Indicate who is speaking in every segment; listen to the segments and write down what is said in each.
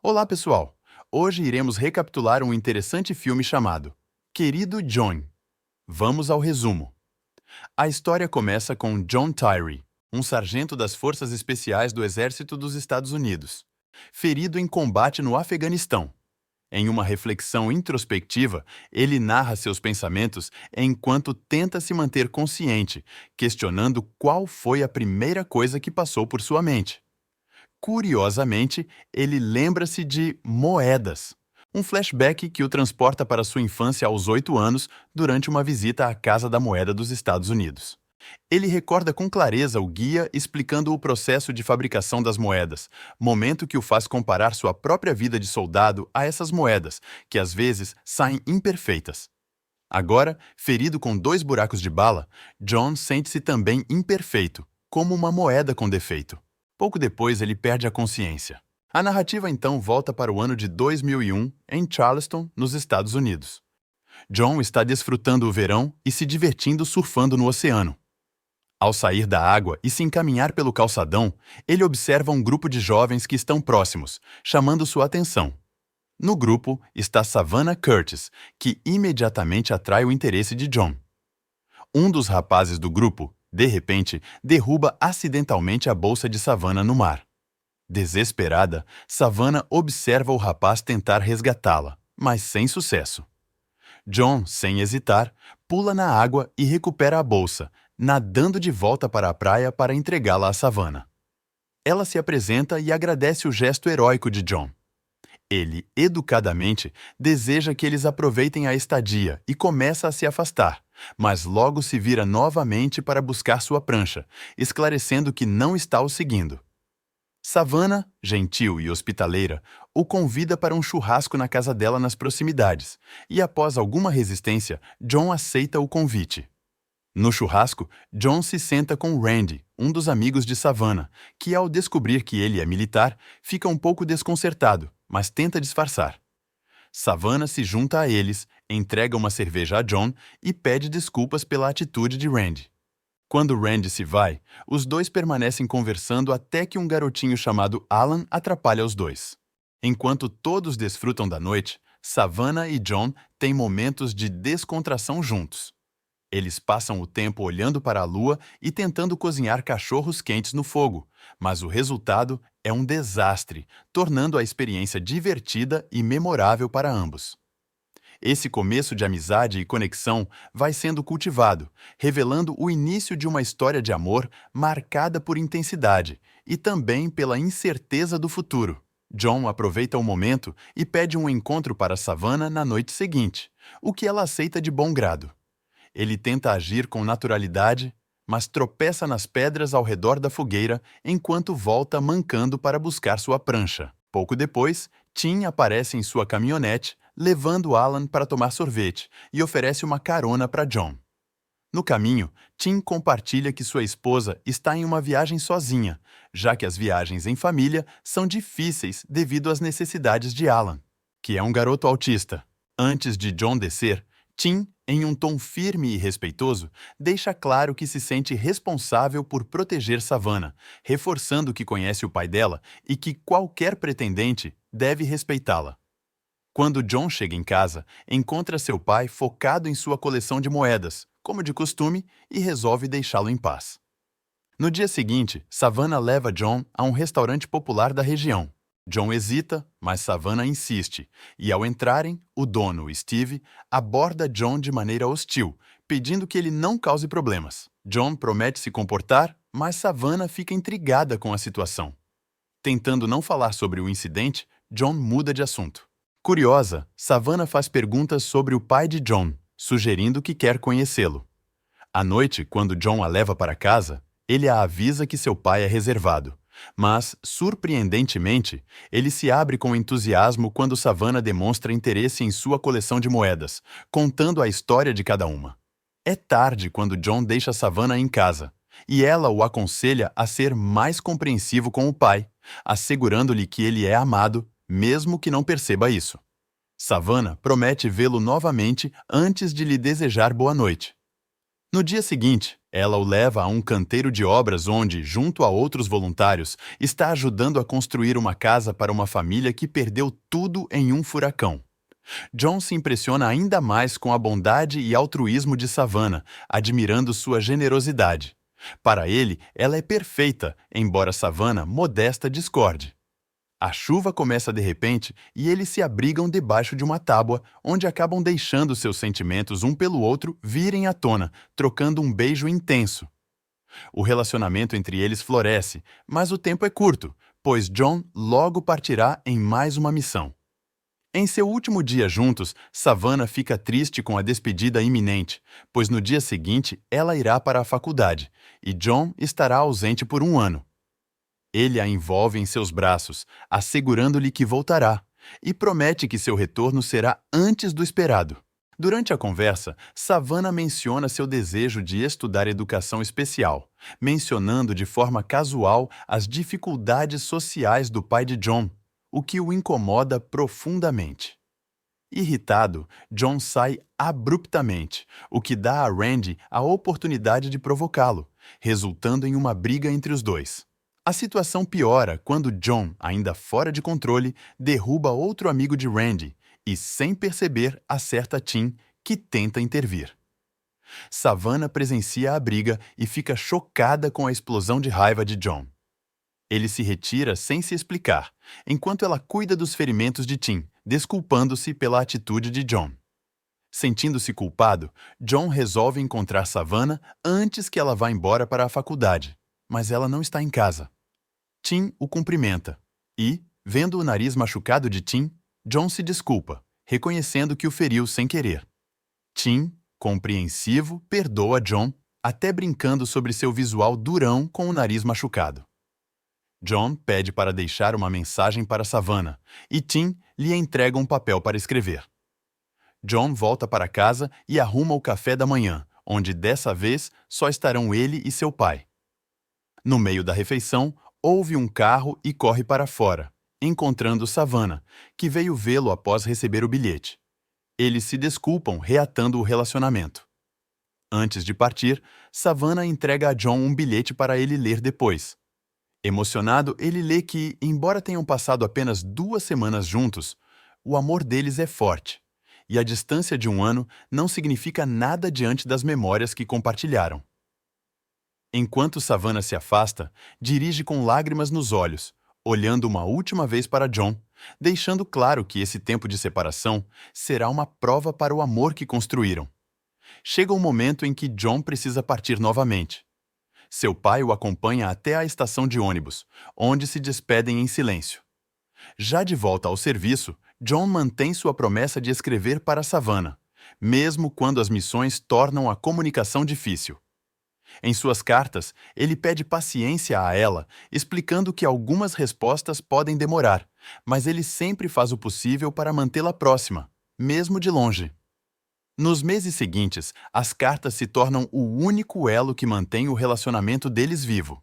Speaker 1: Olá, pessoal! Hoje iremos recapitular um interessante filme chamado Querido John. Vamos ao resumo. A história começa com John Tyree, um sargento das Forças Especiais do Exército dos Estados Unidos, ferido em combate no Afeganistão. Em uma reflexão introspectiva, ele narra seus pensamentos enquanto tenta se manter consciente, questionando qual foi a primeira coisa que passou por sua mente. Curiosamente, ele lembra-se de moedas, um flashback que o transporta para sua infância aos 8 anos durante uma visita à Casa da Moeda dos Estados Unidos. Ele recorda com clareza o guia explicando o processo de fabricação das moedas, momento que o faz comparar sua própria vida de soldado a essas moedas, que às vezes saem imperfeitas. Agora, ferido com 2 buracos de bala, John sente-se também imperfeito, como uma moeda com defeito. Pouco depois, ele perde a consciência. A narrativa então volta para o ano de 2001, em Charleston, nos Estados Unidos. John está desfrutando o verão e se divertindo surfando no oceano. Ao sair da água e se encaminhar pelo calçadão, ele observa um grupo de jovens que estão próximos, chamando sua atenção. No grupo está Savannah Curtis, que imediatamente atrai o interesse de John. Um dos rapazes do grupo, de repente, derruba acidentalmente a bolsa de Savannah no mar. Desesperada, Savannah observa o rapaz tentar resgatá-la, mas sem sucesso. John, sem hesitar, pula na água e recupera a bolsa, nadando de volta para a praia para entregá-la a Savannah. Ela se apresenta e agradece o gesto heróico de John. Ele, educadamente, deseja que eles aproveitem a estadia e começa a se afastar, mas logo se vira novamente para buscar sua prancha, esclarecendo que não está o seguindo. Savannah, gentil e hospitaleira, o convida para um churrasco na casa dela nas proximidades, e após alguma resistência, John aceita o convite. No churrasco, John se senta com Randy, um dos amigos de Savannah, que ao descobrir que ele é militar, fica um pouco desconcertado, mas tenta disfarçar. Savannah se junta a eles, entrega uma cerveja a John e pede desculpas pela atitude de Randy. Quando Randy se vai, os dois permanecem conversando até que um garotinho chamado Alan atrapalha os dois. Enquanto todos desfrutam da noite, Savannah e John têm momentos de descontração juntos. Eles passam o tempo olhando para a lua e tentando cozinhar cachorros quentes no fogo, mas o resultado é um desastre, tornando a experiência divertida e memorável para ambos. Esse começo de amizade e conexão vai sendo cultivado, revelando o início de uma história de amor marcada por intensidade e também pela incerteza do futuro. John aproveita o momento e pede um encontro para Savannah na noite seguinte, o que ela aceita de bom grado. Ele tenta agir com naturalidade, mas tropeça nas pedras ao redor da fogueira enquanto volta mancando para buscar sua prancha. Pouco depois, Tim aparece em sua caminhonete, levando Alan para tomar sorvete e oferece uma carona para John. No caminho, Tim compartilha que sua esposa está em uma viagem sozinha, já que as viagens em família são difíceis devido às necessidades de Alan, que é um garoto autista. Antes de John descer, Tim, em um tom firme e respeitoso, deixa claro que se sente responsável por proteger Savannah, reforçando que conhece o pai dela e que qualquer pretendente deve respeitá-la. Quando John chega em casa, encontra seu pai focado em sua coleção de moedas, como de costume, e resolve deixá-lo em paz. No dia seguinte, Savannah leva John a um restaurante popular da região. John hesita, mas Savannah insiste, e ao entrarem, o dono, Steve, aborda John de maneira hostil, pedindo que ele não cause problemas. John promete se comportar, mas Savannah fica intrigada com a situação. Tentando não falar sobre o incidente, John muda de assunto. Curiosa, Savannah faz perguntas sobre o pai de John, sugerindo que quer conhecê-lo. À noite, quando John a leva para casa, ele a avisa que seu pai é reservado. Mas, surpreendentemente, ele se abre com entusiasmo quando Savannah demonstra interesse em sua coleção de moedas, contando a história de cada uma. É tarde quando John deixa Savannah em casa, e ela o aconselha a ser mais compreensivo com o pai, assegurando-lhe que ele é amado, mesmo que não perceba isso. Savannah promete vê-lo novamente antes de lhe desejar boa noite. No dia seguinte, Ela o leva a um canteiro de obras onde, junto a outros voluntários, está ajudando a construir uma casa para uma família que perdeu tudo em um furacão. John se impressiona ainda mais com a bondade e altruísmo de Savannah, admirando sua generosidade. Para ele, ela é perfeita, embora Savannah, modesta, discorde. A chuva começa de repente e eles se abrigam debaixo de uma tábua, onde acabam deixando seus sentimentos um pelo outro virem à tona, trocando um beijo intenso. O relacionamento entre eles floresce, mas o tempo é curto, pois John logo partirá em mais uma missão. Em seu último dia juntos, Savannah fica triste com a despedida iminente, pois no dia seguinte ela irá para a faculdade, e John estará ausente por um ano. Ele a envolve em seus braços, assegurando-lhe que voltará, e promete que seu retorno será antes do esperado. Durante a conversa, Savannah menciona seu desejo de estudar educação especial, mencionando de forma casual as dificuldades sociais do pai de John, o que o incomoda profundamente. Irritado, John sai abruptamente, o que dá a Randy a oportunidade de provocá-lo, resultando em uma briga entre os dois. A situação piora quando John, ainda fora de controle, derruba outro amigo de Randy e, sem perceber, acerta Tim, que tenta intervir. Savannah presencia a briga e fica chocada com a explosão de raiva de John. Ele se retira sem se explicar, enquanto ela cuida dos ferimentos de Tim, desculpando-se pela atitude de John. Sentindo-se culpado, John resolve encontrar Savannah antes que ela vá embora para a faculdade, mas ela não está em casa. Tim o cumprimenta e, vendo o nariz machucado de Tim, John se desculpa, reconhecendo que o feriu sem querer. Tim, compreensivo, perdoa John, até brincando sobre seu visual durão com o nariz machucado. John pede para deixar uma mensagem para Savannah e Tim lhe entrega um papel para escrever. John volta para casa e arruma o café da manhã, onde dessa vez só estarão ele e seu pai. No meio da refeição, ouve um carro e corre para fora, encontrando Savannah, que veio vê-lo após receber o bilhete. Eles se desculpam, reatando o relacionamento. Antes de partir, Savannah entrega a John um bilhete para ele ler depois. Emocionado, ele lê que, embora tenham passado apenas 2 semanas juntos, o amor deles é forte, e a distância de um ano não significa nada diante das memórias que compartilharam. Enquanto Savannah se afasta, dirige com lágrimas nos olhos, olhando uma última vez para John, deixando claro que esse tempo de separação será uma prova para o amor que construíram. Chega o momento em que John precisa partir novamente. Seu pai o acompanha até a estação de ônibus, onde se despedem em silêncio. Já de volta ao serviço, John mantém sua promessa de escrever para Savannah, mesmo quando as missões tornam a comunicação difícil. Em suas cartas, ele pede paciência a ela, explicando que algumas respostas podem demorar, mas ele sempre faz o possível para mantê-la próxima, mesmo de longe. Nos meses seguintes, as cartas se tornam o único elo que mantém o relacionamento deles vivo.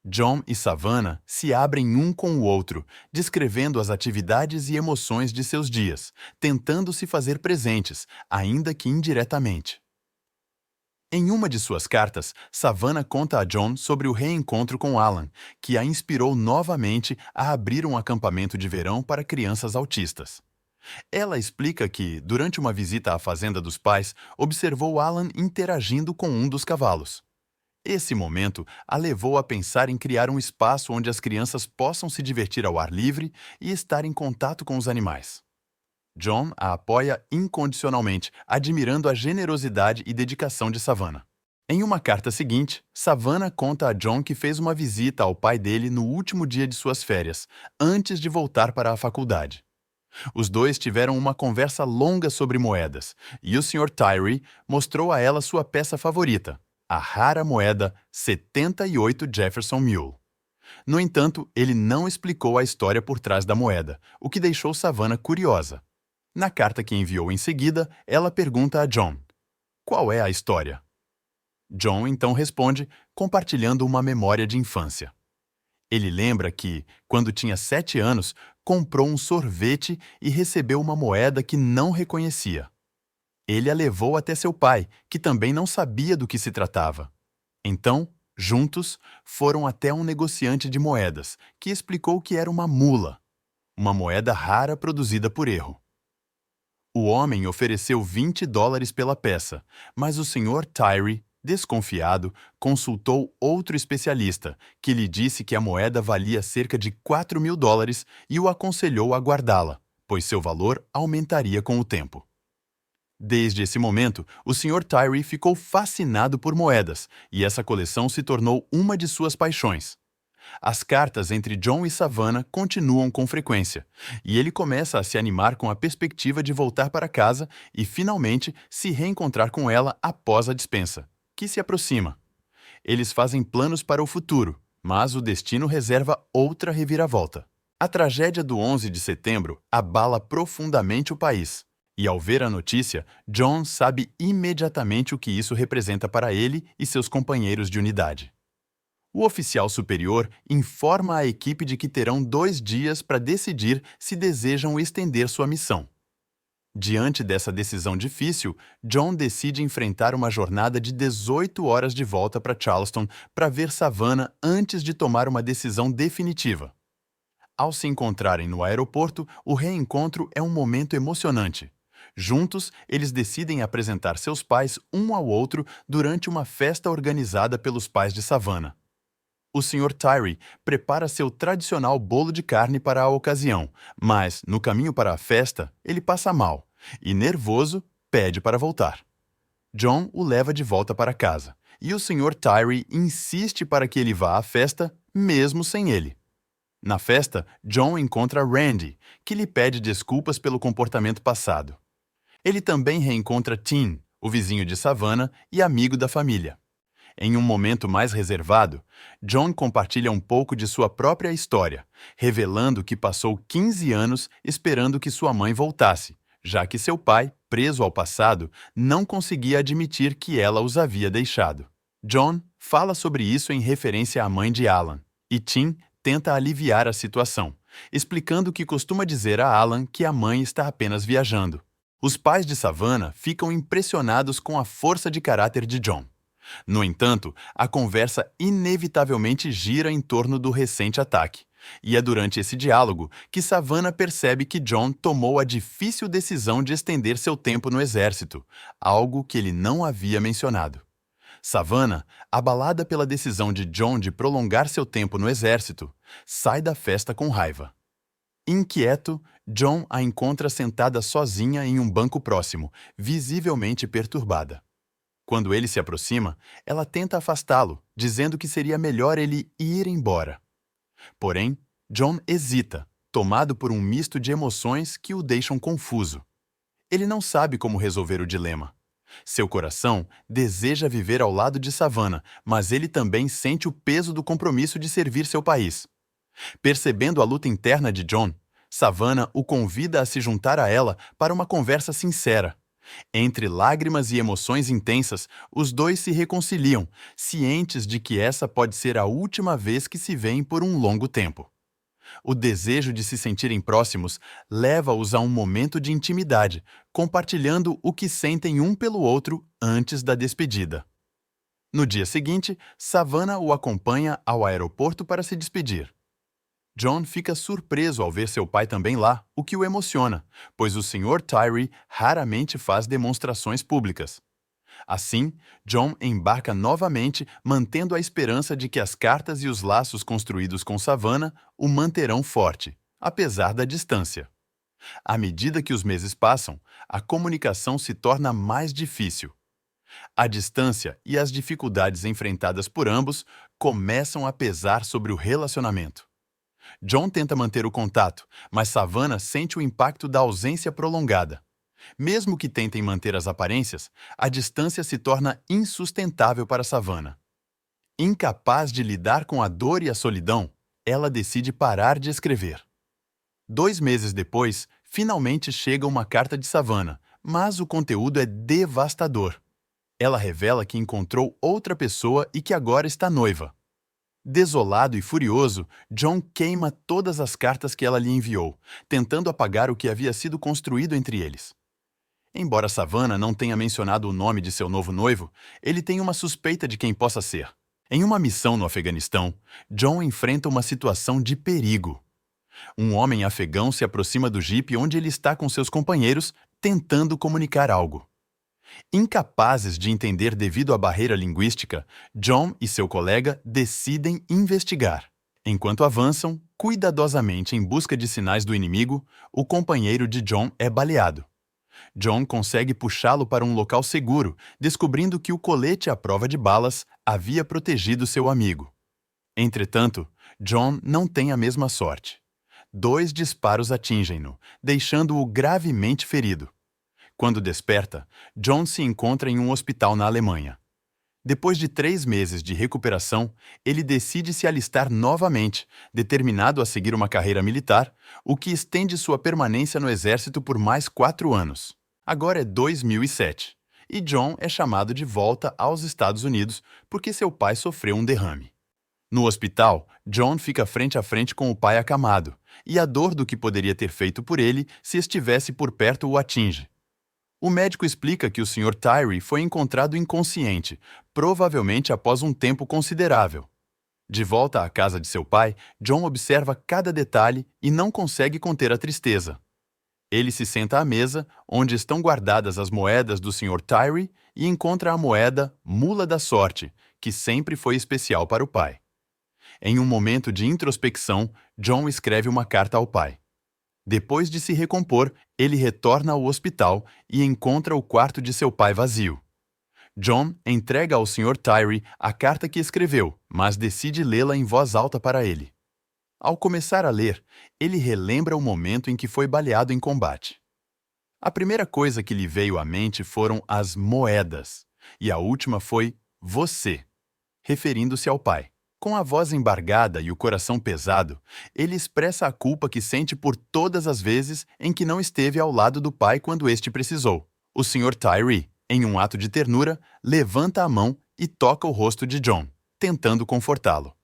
Speaker 1: John e Savannah se abrem um com o outro, descrevendo as atividades e emoções de seus dias, tentando se fazer presentes, ainda que indiretamente. Em uma de suas cartas, Savannah conta a John sobre o reencontro com Alan, que a inspirou novamente a abrir um acampamento de verão para crianças autistas. Ela explica que, durante uma visita à fazenda dos pais, observou Alan interagindo com um dos cavalos. Esse momento a levou a pensar em criar um espaço onde as crianças possam se divertir ao ar livre e estar em contato com os animais. John a apoia incondicionalmente, admirando a generosidade e dedicação de Savannah. Em uma carta seguinte, Savannah conta a John que fez uma visita ao pai dele no último dia de suas férias, antes de voltar para a faculdade. Os dois tiveram uma conversa longa sobre moedas, e o Sr. Tyree mostrou a ela sua peça favorita, a rara moeda 78 Jefferson Mule. No entanto, ele não explicou a história por trás da moeda, o que deixou Savannah curiosa. Na carta que enviou em seguida, ela pergunta a John: "Qual é a história?" John então responde, compartilhando uma memória de infância. Ele lembra que, quando tinha 7 anos, comprou um sorvete e recebeu uma moeda que não reconhecia. Ele a levou até seu pai, que também não sabia do que se tratava. Então, juntos, foram até um negociante de moedas, que explicou que era uma mula, uma moeda rara produzida por erro. O homem ofereceu $20 pela peça, mas o Sr. Tyree, desconfiado, consultou outro especialista, que lhe disse que a moeda valia cerca de $4.000 e o aconselhou a guardá-la, pois seu valor aumentaria com o tempo. Desde esse momento, o Sr. Tyree ficou fascinado por moedas, e essa coleção se tornou uma de suas paixões. As cartas entre John e Savannah continuam com frequência, e ele começa a se animar com a perspectiva de voltar para casa e, finalmente, se reencontrar com ela após a dispensa, que se aproxima. Eles fazem planos para o futuro, mas o destino reserva outra reviravolta. A tragédia do 11 de setembro abala profundamente o país. E ao ver a notícia, John sabe imediatamente o que isso representa para ele e seus companheiros de unidade. O oficial superior informa a equipe de que terão 2 dias para decidir se desejam estender sua missão. Diante dessa decisão difícil, John decide enfrentar uma jornada de 18 horas de volta para Charleston para ver Savannah antes de tomar uma decisão definitiva. Ao se encontrarem no aeroporto, o reencontro é um momento emocionante. Juntos, eles decidem apresentar seus pais um ao outro durante uma festa organizada pelos pais de Savannah. O Sr. Tyree prepara seu tradicional bolo de carne para a ocasião, mas, no caminho para a festa, ele passa mal e, nervoso, pede para voltar. John o leva de volta para casa, e o Sr. Tyree insiste para que ele vá à festa, mesmo sem ele. Na festa, John encontra Randy, que lhe pede desculpas pelo comportamento passado. Ele também reencontra Tim, o vizinho de Savannah e amigo da família. Em um momento mais reservado, John compartilha um pouco de sua própria história, revelando que passou 15 anos esperando que sua mãe voltasse, já que seu pai, preso ao passado, não conseguia admitir que ela os havia deixado. John fala sobre isso em referência à mãe de Alan, e Tim tenta aliviar a situação, explicando que costuma dizer a Alan que a mãe está apenas viajando. Os pais de Savannah ficam impressionados com a força de caráter de John. No entanto, a conversa inevitavelmente gira em torno do recente ataque, e é durante esse diálogo que Savannah percebe que John tomou a difícil decisão de estender seu tempo no exército, algo que ele não havia mencionado. Savannah, abalada pela decisão de John de prolongar seu tempo no exército, sai da festa com raiva. Inquieto, John a encontra sentada sozinha em um banco próximo, visivelmente perturbada. Quando ele se aproxima, ela tenta afastá-lo, dizendo que seria melhor ele ir embora. Porém, John hesita, tomado por um misto de emoções que o deixam confuso. Ele não sabe como resolver o dilema. Seu coração deseja viver ao lado de Savannah, mas ele também sente o peso do compromisso de servir seu país. Percebendo a luta interna de John, Savannah o convida a se juntar a ela para uma conversa sincera. Entre lágrimas e emoções intensas, os dois se reconciliam, cientes de que essa pode ser a última vez que se veem por um longo tempo. O desejo de se sentirem próximos leva-os a um momento de intimidade, compartilhando o que sentem um pelo outro antes da despedida. No dia seguinte, Savannah o acompanha ao aeroporto para se despedir. John fica surpreso ao ver seu pai também lá, o que o emociona, pois o Sr. Tyree raramente faz demonstrações públicas. Assim, John embarca novamente, mantendo a esperança de que as cartas e os laços construídos com Savannah o manterão forte, apesar da distância. À medida que os meses passam, a comunicação se torna mais difícil. A distância e as dificuldades enfrentadas por ambos começam a pesar sobre o relacionamento. John tenta manter o contato, mas Savannah sente o impacto da ausência prolongada. Mesmo que tentem manter as aparências, a distância se torna insustentável para Savannah. Incapaz de lidar com a dor e a solidão, ela decide parar de escrever. 2 meses depois, finalmente chega uma carta de Savannah, mas o conteúdo é devastador. Ela revela que encontrou outra pessoa e que agora está noiva. Desolado e furioso, John queima todas as cartas que ela lhe enviou, tentando apagar o que havia sido construído entre eles. Embora Savannah não tenha mencionado o nome de seu novo noivo, ele tem uma suspeita de quem possa ser. Em uma missão no Afeganistão, John enfrenta uma situação de perigo. Um homem afegão se aproxima do jipe onde ele está com seus companheiros, tentando comunicar algo. Incapazes de entender devido à barreira linguística, John e seu colega decidem investigar. Enquanto avançam, cuidadosamente em busca de sinais do inimigo, o companheiro de John é baleado. John consegue puxá-lo para um local seguro, descobrindo que o colete à prova de balas havia protegido seu amigo. Entretanto, John não tem a mesma sorte. 2 disparos atingem-no, deixando-o gravemente ferido. Quando desperta, John se encontra em um hospital na Alemanha. Depois de 3 meses de recuperação, ele decide se alistar novamente, determinado a seguir uma carreira militar, o que estende sua permanência no exército por mais 4 anos. Agora é 2007, e John é chamado de volta aos Estados Unidos porque seu pai sofreu um derrame. No hospital, John fica frente a frente com o pai acamado, e a dor do que poderia ter feito por ele se estivesse por perto o atinge. O médico explica que o Sr. Tyree foi encontrado inconsciente, provavelmente após um tempo considerável. De volta à casa de seu pai, John observa cada detalhe e não consegue conter a tristeza. Ele se senta à mesa, onde estão guardadas as moedas do Sr. Tyree, e encontra a moeda Mula da Sorte, que sempre foi especial para o pai. Em um momento de introspecção, John escreve uma carta ao pai. Depois de se recompor, ele retorna ao hospital e encontra o quarto de seu pai vazio. John entrega ao Sr. Tyree a carta que escreveu, mas decide lê-la em voz alta para ele. Ao começar a ler, ele relembra o momento em que foi baleado em combate. A primeira coisa que lhe veio à mente foram as moedas, e a última foi você, referindo-se ao pai. Com a voz embargada e o coração pesado, ele expressa a culpa que sente por todas as vezes em que não esteve ao lado do pai quando este precisou. O Sr. Tyree, em um ato de ternura, levanta a mão e toca o rosto de John, tentando confortá-lo.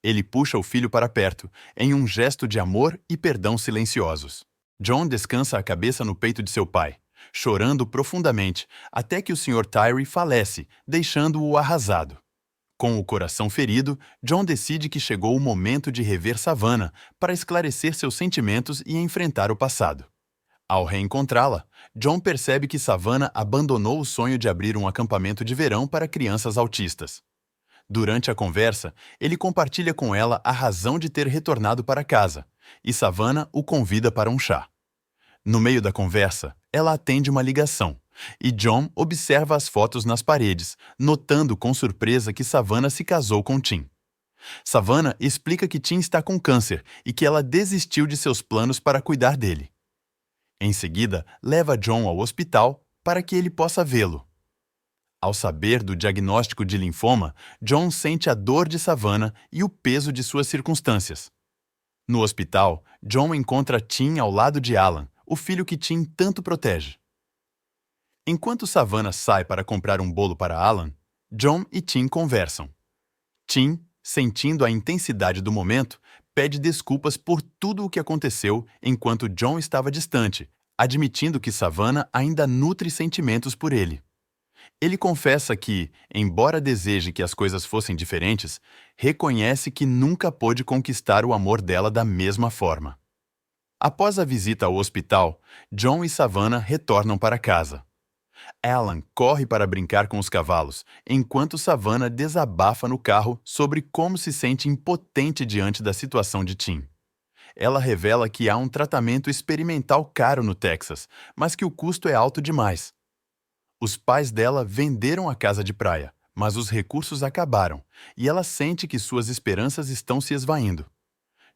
Speaker 1: Ele puxa o filho para perto, em um gesto de amor e perdão silenciosos. John descansa a cabeça no peito de seu pai, chorando profundamente, até que o Sr. Tyree falece, deixando-o arrasado. Com o coração ferido, John decide que chegou o momento de rever Savannah para esclarecer seus sentimentos e enfrentar o passado. Ao reencontrá-la, John percebe que Savannah abandonou o sonho de abrir um acampamento de verão para crianças autistas. Durante a conversa, ele compartilha com ela a razão de ter retornado para casa, e Savannah o convida para um chá. No meio da conversa, ela atende uma ligação, e John observa as fotos nas paredes, notando com surpresa que Savannah se casou com Tim. Savannah explica que Tim está com câncer e que ela desistiu de seus planos para cuidar dele. Em seguida, leva John ao hospital para que ele possa vê-lo. Ao saber do diagnóstico de linfoma, John sente a dor de Savannah e o peso de suas circunstâncias. No hospital, John encontra Tim ao lado de Alan, o filho que Tim tanto protege. Enquanto Savannah sai para comprar um bolo para Alan, John e Tim conversam. Tim, sentindo a intensidade do momento, pede desculpas por tudo o que aconteceu enquanto John estava distante, admitindo que Savannah ainda nutre sentimentos por ele. Ele confessa que, embora deseje que as coisas fossem diferentes, reconhece que nunca pôde conquistar o amor dela da mesma forma. Após a visita ao hospital, John e Savannah retornam para casa. Alan corre para brincar com os cavalos, enquanto Savannah desabafa no carro sobre como se sente impotente diante da situação de Tim. Ela revela que há um tratamento experimental caro no Texas, mas que o custo é alto demais. Os pais dela venderam a casa de praia, mas os recursos acabaram, e ela sente que suas esperanças estão se esvaindo.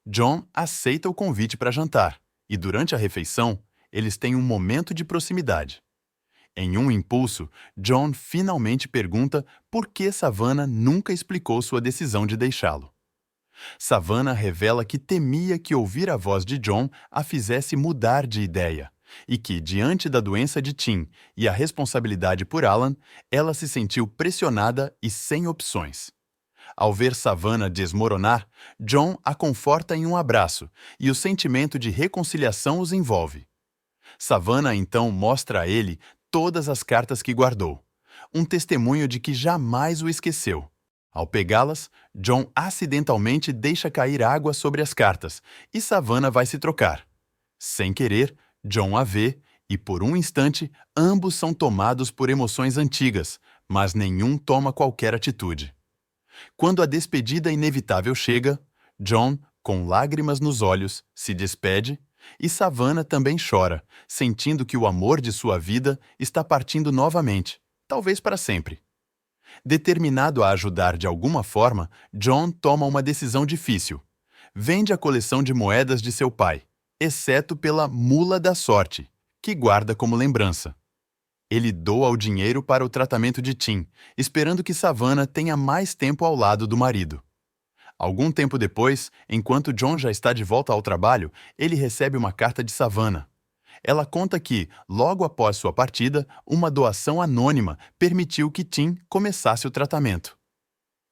Speaker 1: John aceita o convite para jantar, e durante a refeição, eles têm um momento de proximidade. Em um impulso, John finalmente pergunta por que Savannah nunca explicou sua decisão de deixá-lo. Savannah revela que temia que ouvir a voz de John a fizesse mudar de ideia, e que, diante da doença de Tim e a responsabilidade por Alan, ela se sentiu pressionada e sem opções. Ao ver Savannah desmoronar, John a conforta em um abraço, e o sentimento de reconciliação os envolve. Savannah então mostra a ele todas as cartas que guardou, um testemunho de que jamais o esqueceu. Ao pegá-las, John acidentalmente deixa cair água sobre as cartas e Savannah vai se trocar. Sem querer, John a vê e, por um instante, ambos são tomados por emoções antigas, mas nenhum toma qualquer atitude. Quando a despedida inevitável chega, John, com lágrimas nos olhos, se despede e Savannah também chora, sentindo que o amor de sua vida está partindo novamente, talvez para sempre. Determinado a ajudar de alguma forma, John toma uma decisão difícil. Vende a coleção de moedas de seu pai, exceto pela Mula da Sorte, que guarda como lembrança. Ele doa o dinheiro para o tratamento de Tim, esperando que Savannah tenha mais tempo ao lado do marido. Algum tempo depois, enquanto John já está de volta ao trabalho, ele recebe uma carta de Savannah. Ela conta que, logo após sua partida, uma doação anônima permitiu que Tim começasse o tratamento.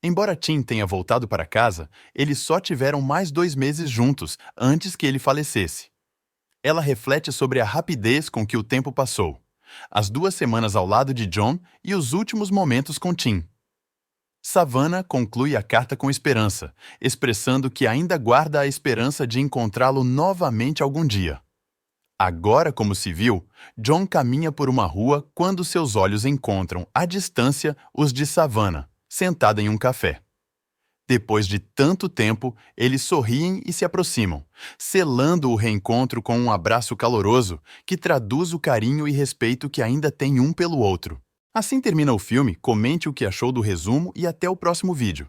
Speaker 1: Embora Tim tenha voltado para casa, eles só tiveram mais 2 meses juntos antes que ele falecesse. Ela reflete sobre a rapidez com que o tempo passou, as 2 semanas ao lado de John e os últimos momentos com Tim. Savannah conclui a carta com esperança, expressando que ainda guarda a esperança de encontrá-lo novamente algum dia. Agora, como se viu, John caminha por uma rua quando seus olhos encontram, à distância, os de Savannah, sentada em um café. Depois de tanto tempo, eles sorriem e se aproximam, selando o reencontro com um abraço caloroso que traduz o carinho e respeito que ainda têm um pelo outro. Assim termina o filme, comente o que achou do resumo e até o próximo vídeo.